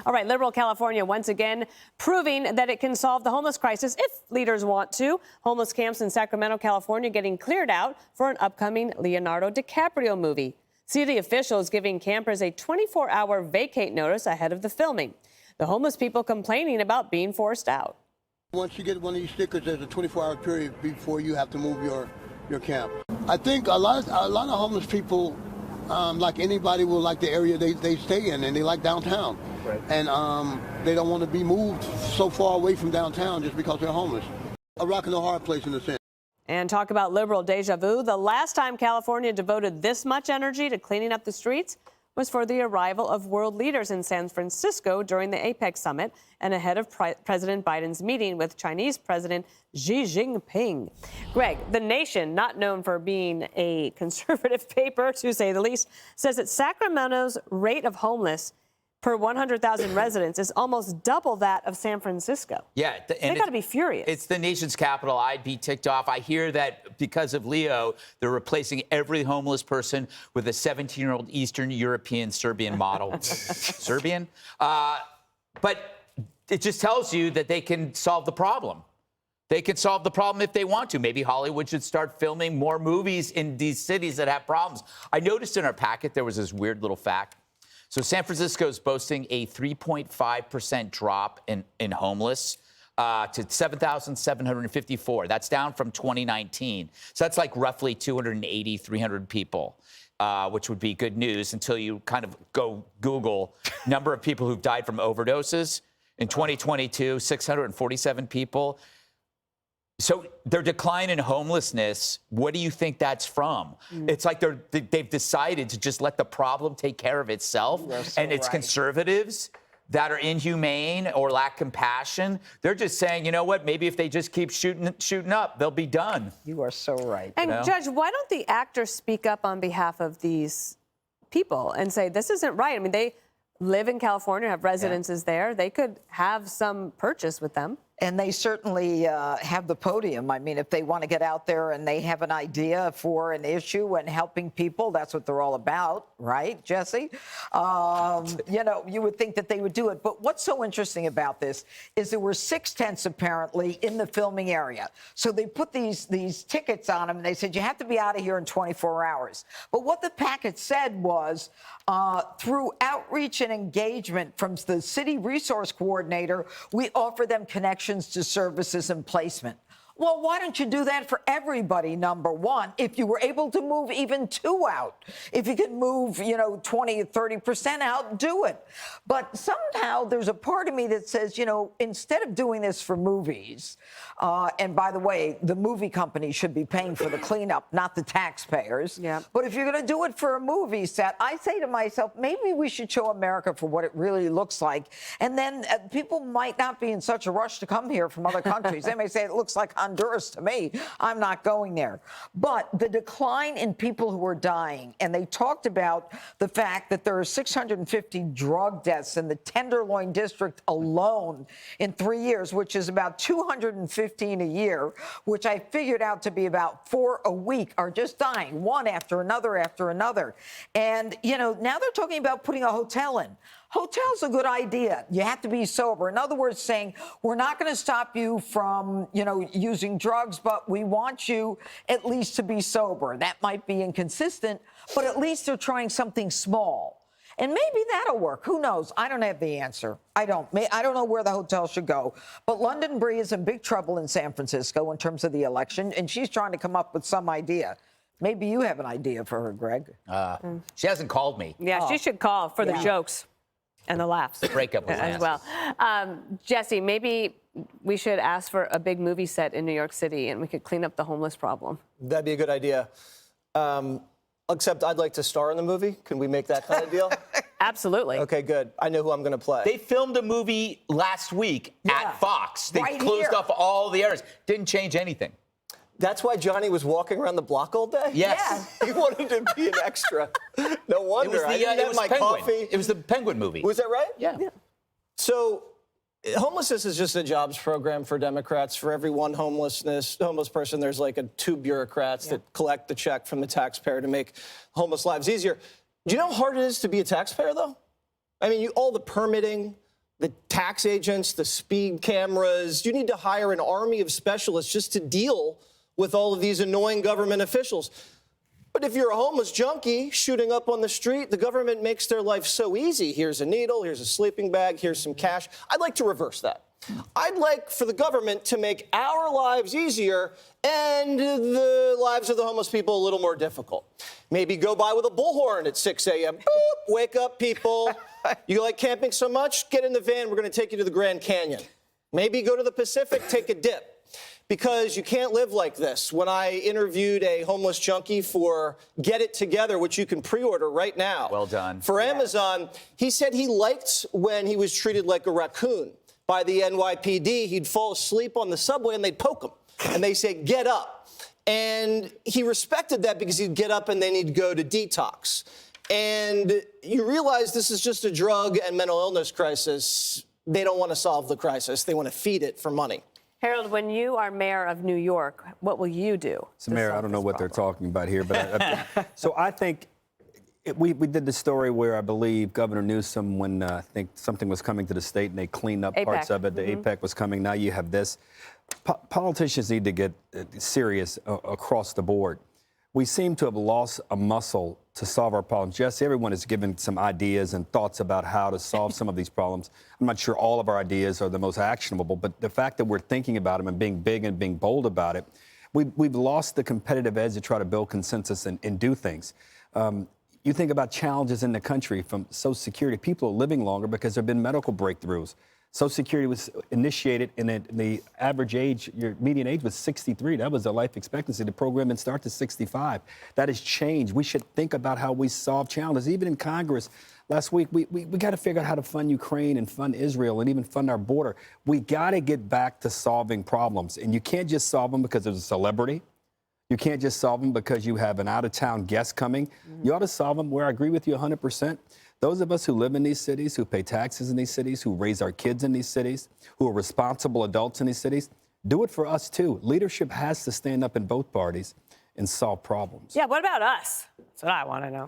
All right, liberal California once again proving that it can solve the homeless crisis if leaders want to. Homeless camps in Sacramento, California getting cleared out for an upcoming Leonardo DiCaprio movie. City officials giving campers a 24-hour vacate notice ahead of the filming. The homeless people complaining about being forced out. Once you get one of these stickers, there's a 24-hour period before you have to move your camp. I think a lot of homeless people, like anybody, will like the area they stay in, and they like downtown. Right. And they don't want to be moved so far away from downtown just because they're homeless. A rock and a hard place in a sense. And talk about liberal deja vu. The last time California devoted this much energy to cleaning up the streets was for the arrival of world leaders in San Francisco during the APEC summit and ahead of President Biden's meeting with Chinese President Xi Jinping. Greg, The Nation, not known for being a conservative paper, to say the least, says that Sacramento's rate of homeless per 100,000 residents is almost double that of San Francisco. Yeah. They got to be furious. It's the nation's capital. I'd be ticked off. I hear that because of Leo, they're replacing every homeless person with a 17-year-old Eastern European Serbian model. Serbian? But it just tells you that they can solve the problem. They can solve the problem if they want to. Maybe Hollywood should start filming more movies in these cities that have problems. I noticed in our packet there was this weird little fact. So San Francisco is boasting a 3.5% drop in homeless to 7,754. That's down from 2019. So that's like roughly 280, 300 people, which would be good news until you kind of go Google number of people who've died from overdoses. In 2022, 647 people. So their decline in homelessness, what do you think that's from? It's like they've decided to just let the problem take care of itself. And it's conservatives that are inhumane or lack compassion. They're just saying, you know what, maybe if they just keep shooting up, they'll be done. You are so right. And Judge, why don't the actors speak up on behalf of these people and say, this isn't right? I mean, they live in California, have residences there. They could have some purchase with them. And they certainly have the podium. I mean, if they want to get out there and they have an idea for an issue and helping people, that's what they're all about, right, Jesse? You know, you would think that they would do it. But what's so interesting about this is there were 6 tents apparently in the filming area. So they put these tickets on them and they said, you have to be out of here in 24 hours. But what the packet said was, through outreach and engagement from the city resource coordinator, we offer them connections to services and placement. Well, why don't you do that for everybody, number one? If you were able to move even 2 out, if you could move, 20 or 30% out, do it. But somehow there's a part of me that says, instead of doing this for movies, and by the way, the movie company should be paying for the cleanup, not the taxpayers. Yeah. But if you're going to do it for a movie set, I say to myself, maybe we should show America for what it really looks like. And then people might not be in such a rush to come here from other countries. They may say it looks like Honduras to me. I'm not going there. But the decline in people who are dying, and they talked about the fact that there are 650 drug deaths in the Tenderloin district alone in 3 years, which is about 215 a year, which I figured out to be about 4 a week are just dying, one after another after another. And, now they're talking about putting a hotel in. Hotel's a good idea. You have to be sober. In other words, saying, we're not going to stop you from, using drugs, but we want you at least to be sober. That might be inconsistent, but at least they're trying something small. And maybe that'll work. Who knows? I don't have the answer. I don't know where the hotel should go. But London Bree is in big trouble in San Francisco in terms of the election, and she's trying to come up with some idea. Maybe you have an idea for her, Greg. She hasn't called me. Yeah, she should call for the jokes. And the laughs. The breakup was as well. Jesse, maybe we should ask for a big movie set in New York City and we could clean up the homeless problem. That'd be a good idea. Except I'd like to star in the movie. Can we make that kind of deal? Absolutely. Okay, good. I know who I'm going to play. They filmed a movie last week at Fox. They closed off all the areas. Didn't change anything. That's why Johnny was walking around the block all day? Yes. He wanted to be an extra. No wonder. I didn't have my coffee. It was the Penguin movie. Was that right? Yeah. So homelessness is just a jobs program for Democrats. For every one homeless person, there's like 2 bureaucrats that collect the check from the taxpayer to make homeless lives easier. Do you know how hard it is to be a taxpayer, though? I mean, all the permitting, the tax agents, the speed cameras. You need to hire an army of specialists just to deal with all of these annoying government officials. But if you're a homeless junkie shooting up on the street, the government makes their life so easy. Here's a needle, here's a sleeping bag, here's some cash. I'd like to reverse that. I'd like for the government to make our lives easier and the lives of the homeless people a little more difficult. Maybe go by with a bullhorn at 6 a.m. Boop, wake up, people. You like camping so much? Get in the van. We're going to take you to the Grand Canyon. Maybe go to the Pacific, take a dip. Because you can't live like this. When I interviewed a homeless junkie for Get It Together, which you can pre-order right now. Well done. For Amazon, he said he liked when he was treated like a raccoon by the NYPD. He'd fall asleep on the subway and they'd poke him. And they say, get up. And he respected that because he'd get up and then he'd go to detox. And you realize this is just a drug and mental illness crisis. They don't want to solve the crisis. They want to feed it for money. Harold, when you are mayor of New York, what will you do? So, Mayor, I don't know what they're talking about here, but so I think we did the story where I believe Governor Newsom, when I think something was coming to the state and they cleaned up parts of it, the APEC was coming. Now you have this. Politicians need to get serious across the board. We seem to have lost a muscle to solve our problems. Jesse, everyone has given some ideas and thoughts about how to solve some of these problems. I'm not sure all of our ideas are the most actionable, but the fact that we're thinking about them and being big and being bold about it, we've lost the competitive edge to try to build consensus and do things. You think about challenges in the country from Social Security. People are living longer because there have been medical breakthroughs. Social Security was initiated, and the average age, your median age was 63. That was the life expectancy. The program didn't start to 65. That has changed. We should think about how we solve challenges. Even in Congress last week, we got to figure out how to fund Ukraine and fund Israel and even fund our border. We got to get back to solving problems. And you can't just solve them because there's a celebrity. You can't just solve them because you have an out-of-town guest coming. You ought to solve them where I agree with you 100%. Those of us who live in these cities, who pay taxes in these cities, who raise our kids in these cities, who are responsible adults in these cities, do it for us too. Leadership has to stand up in both parties and solve problems. Yeah, what about us? That's what I want to know.